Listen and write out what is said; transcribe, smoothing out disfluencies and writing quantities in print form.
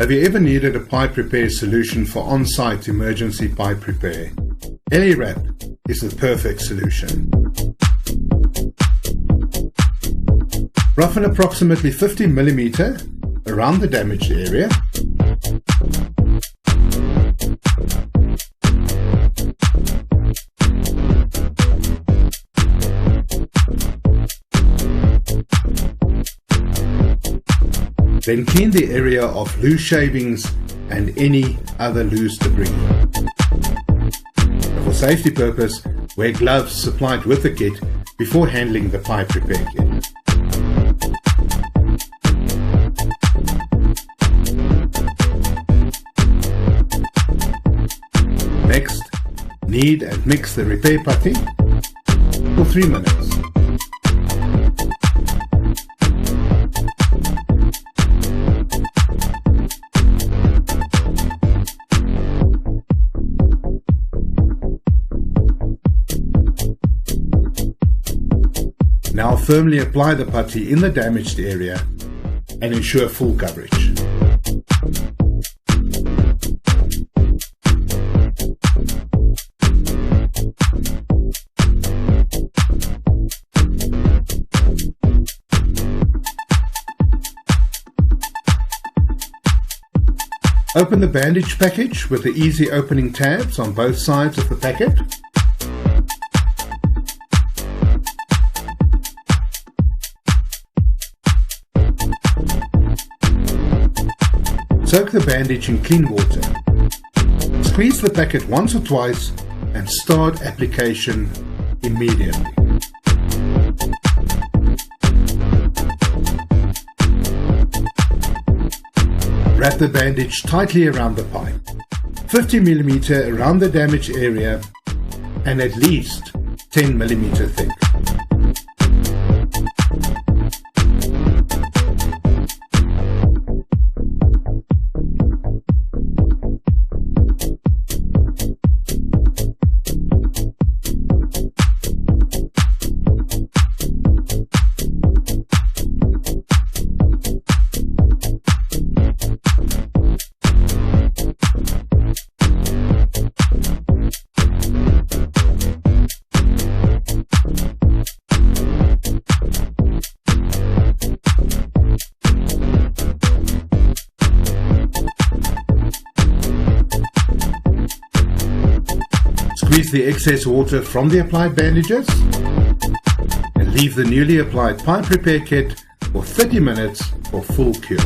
Have you ever needed a pipe repair solution for on-site emergency pipe repair? Eli-wrap is the perfect solution. Roughen approximately 50 mm around the damaged area. Then clean the area of loose shavings and any other loose debris. For safety purpose, wear gloves supplied with the kit before handling the pipe repair kit. Next, knead and mix the repair putty for 3 minutes. Now firmly apply the putty in the damaged area and ensure full coverage. Open the bandage package with the easy opening tabs on both sides of the packet. Soak the bandage in clean water. Squeeze the packet once or twice and start application immediately. Wrap the bandage tightly around the pipe, 50 mm around the damaged area and at least 10 mm thick. Squeeze the excess water from the applied bandages and leave the newly applied pipe repair kit for 30 minutes for full cure.